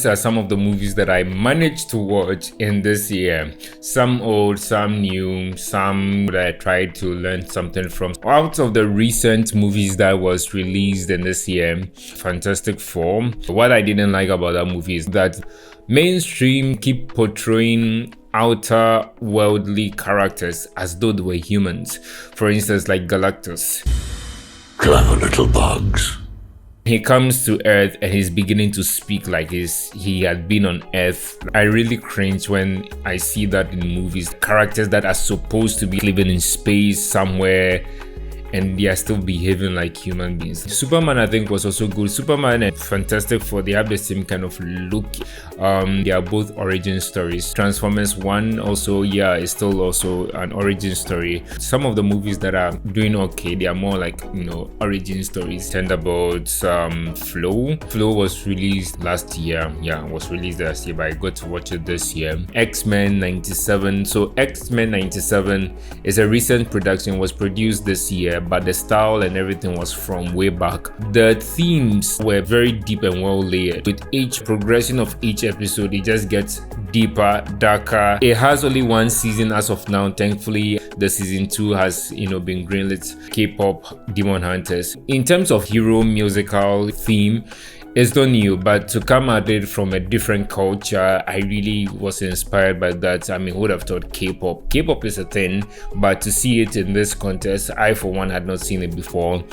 these are some of the movies that I managed to watch in this year. Some old, some new, some that I tried to learn something from. Out of the recent movies that was released in this year, Fantastic Four, what I didn't like about that movie is that mainstream keep portraying outer worldly characters as though they were humans. For instance, like Galactus. Clever little bugs. He comes to Earth and he's beginning to speak like he had been on Earth. I really cringe when I see that in movies. Characters that are supposed to be living in space somewhere and they are still behaving like human beings. Superman, I think, was also good. Superman and Fantastic Four, they have the same kind of look. They are both origin stories. Transformers 1 also, is still also an origin story. Some of the movies that are doing okay, they are more like, origin stories. Thunderbolts, Flow was released last year. But I got to watch it this year. X-Men 97. So X-Men 97 is a recent production, was produced this year, but the style and everything was from way back. The themes were very deep and well layered. With each progression of each episode, it just gets deeper, darker. It has only one season as of now. Thankfully, the season 2 has been greenlit. K-pop Demon Hunters. In terms of hero musical theme, it's not new, but to come at it from a different culture, I really was inspired by that. Who would have thought K-pop? K-pop is a thing, but to see it in this context, I for one had not seen it before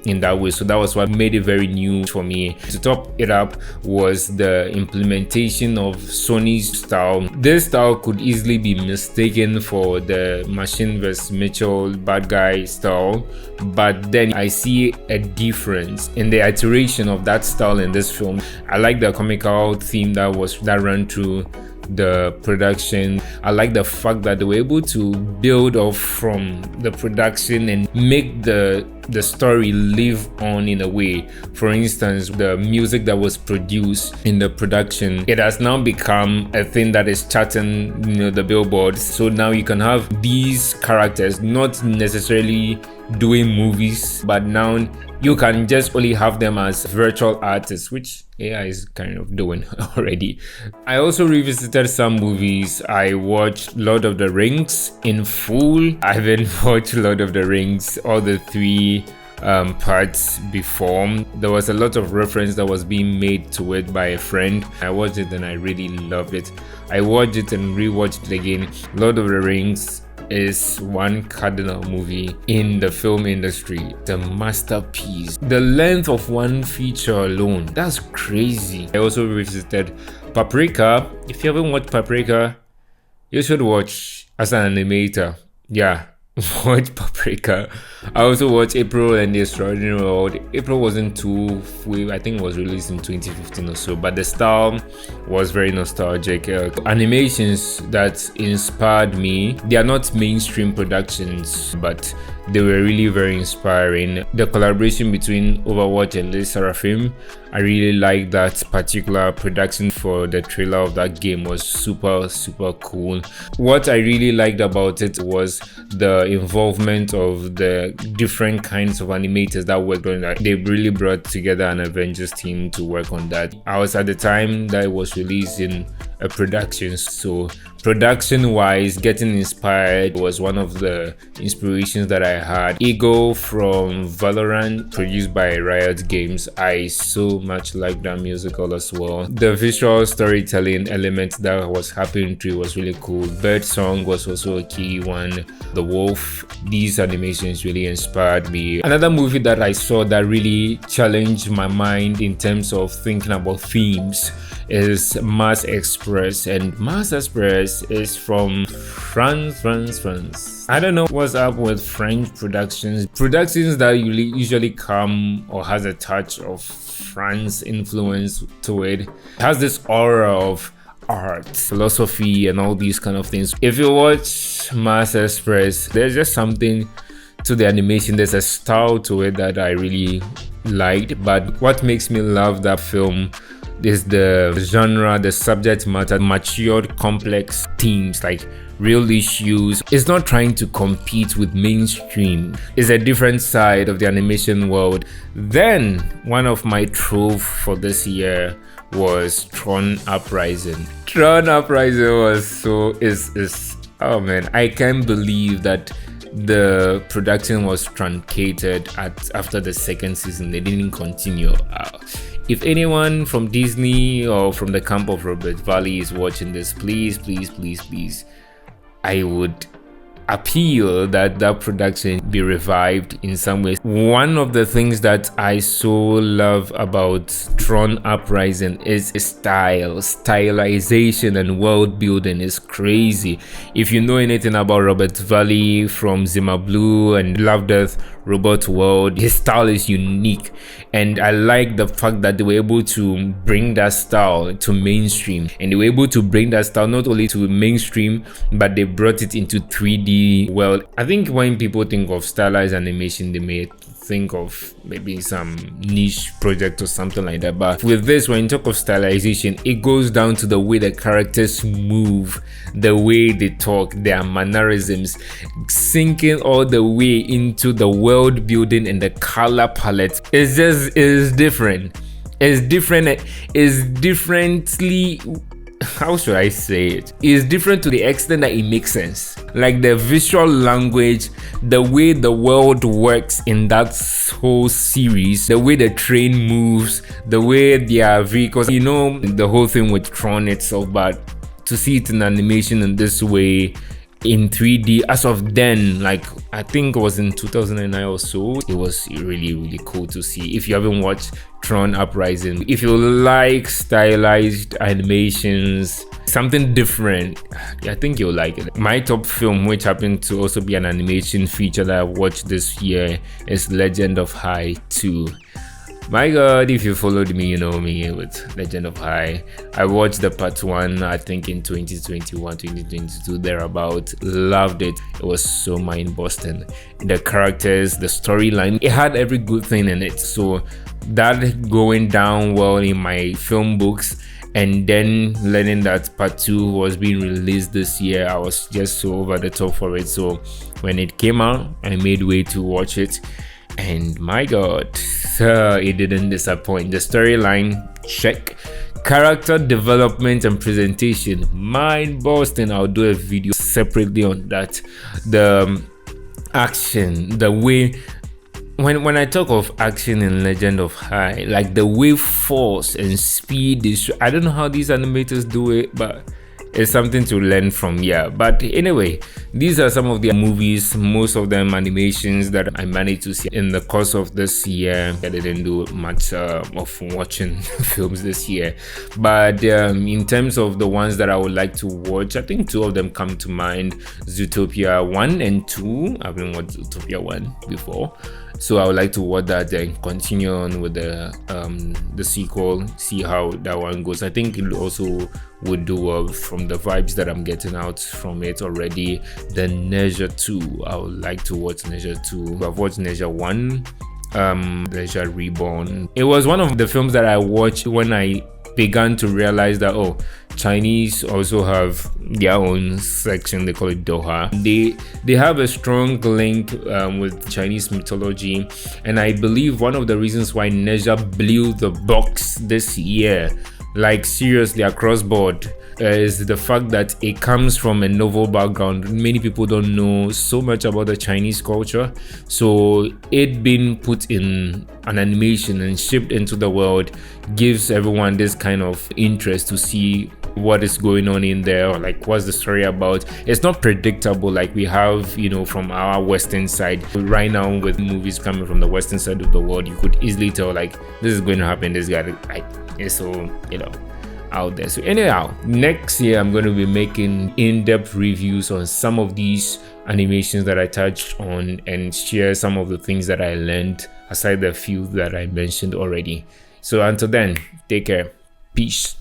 in that way. So that was what made it very new for me. To top it up was the implementation of Sony's style. This style could easily be mistaken for the Machine vs. Mitchell bad guy style, but then I see a difference in the iteration of that style in this film. I like the comical theme that ran through the production. I like the fact that they were able to build off from the production and make the story live on in a way. For instance, the music that was produced in the production, it has now become a thing that is charting the billboards. So now you can have these characters not necessarily doing movies, but now you can just only have them as virtual artists, which AI is kind of doing already. I also revisited some movies. I watched Lord of the Rings in full. I haven't watched Lord of the Rings, all the 3 parts before. There was a lot of reference that was being made to it by a friend. I watched it and I really loved it. I watched it and rewatched it again. Lord of the Rings is one cardinal movie in the film industry. The masterpiece. The length of one feature alone, that's crazy. I also revisited Paprika. If you haven't watched Paprika, you should watch as an animator. Watch Paprika. I also watched April and the Extraordinary World. April wasn't too full. I think it was released in 2015 or so, but the style was very nostalgic. Animations that inspired me, they are not mainstream productions, but they were really very inspiring. The collaboration between Overwatch and LE SSERAFIM, I really like that particular production for the trailer of that game. Was super cool. What I really liked about it was the involvement of the different kinds of animators that worked on that. They really brought together an Avengers team to work on that. I was at the time that it was released in a production, so production wise, getting inspired was one of the inspirations that I had. Ego from Valorant, produced by Riot Games, I so much like that musical as well. The visual storytelling element that was happening through was really cool. Bird Song was also a key one. The Wolf, these animations really inspired me. Another movie that I saw that really challenged my mind in terms of thinking about themes is Mars Express, and Mars Express is from France. I don't know what's up with French productions that usually come or has a touch of France influence to it. It has this aura of art, philosophy, and all these kind of things. If you watch Mars Express, there's just something to the animation. There's a style to it that I really liked, but what makes me love that film is the genre, the subject matter, matured, complex themes like real issues. It's not trying to compete with mainstream. It's a different side of the animation world. Then one of my trove for this year was Tron Uprising. Tron Uprising was is oh man, I can't believe that the production was truncated after the second season. They didn't continue. If anyone from Disney or from the camp of Robert Valley is watching this, please, I would appeal that production be revived in some ways. One of the things that I so love about Tron Uprising is stylization and world building is crazy. If you know anything about Robert Valley from Zima Blue and Love, Death, Robot World, his style is unique, and I like the fact that they were able to bring that style to mainstream, and they were able to bring that style not only to mainstream, but they brought it into 3D. Well, I think when people think of stylized animation, they may think of maybe some niche project or something like that, but with this, when you talk of stylization, it goes down to the way the characters move, the way they talk, their mannerisms, sinking all the way into the world building and the color palette. It's different. It's differently, how should I say it? It's different to the extent that it makes sense. Like the visual language, the way the world works in that whole series, the way the train moves, the way their vehicles, you know, the whole thing with Tron itself, but to see it in animation in this way, in 3D as of then, like I think it was in 2009 or so, it was really cool to see. If you haven't watched Tron Uprising, if you like stylized animations, something different, I think you'll like it. My top film, which happened to also be an animation feature that I watched this year, is Legend of High 2. My god, if you followed me, you know me with Legend of High. I watched the part 1, I think in 2021, 2022, thereabout. Loved it. It was so mind-busting. The characters, the storyline, it had every good thing in it. So that going down well in my film books, and then learning that part 2 was being released this year, I was just so over the top for it. So when it came out, I made way to watch it. And my god, it didn't disappoint. The storyline, check. Character development and presentation, mind-busting. I'll do a video separately on that. The action, the way, when I talk of action in Legend of High, like the way force and speed is, I don't know how these animators do it, but it's something to learn from. Yeah, but anyway, these are some of the movies, most of them animations, that I managed to see in the course of this year. I didn't do much of watching films this year, but in terms of the ones that I would like to watch, I think 2 of them come to mind: Zootopia 1 and 2. I haven't watched Zootopia 1 before, so I would like to watch that and continue on with the sequel, see how that one goes. I think it also would do well from the vibes that I'm getting out from it already. Then Neja 2, I would like to watch Neja 2. I've watched Neja 1, Neja Reborn. It was one of the films that I watched when I began to realize that, oh, Chinese also have their own section. They call it Doha. They have a strong link with Chinese mythology, and I believe one of the reasons why Neja blew the box this year, like seriously across board, is the fact that it comes from a novel background. Many people don't know so much about the Chinese culture, so it being put in an animation and shipped into the world gives everyone this kind of interest to see what is going on in there, or like what's the story about. It's not predictable like we have, you know, from our western side. Right now with movies coming from the western side of the world, you could easily tell like this is going to happen, this guy, it's so, you know, out there. So anyhow, next year I'm going to be making in-depth reviews on some of these animations that I touched on and share some of the things that I learned aside the few that I mentioned already. So until then, take care. Peace.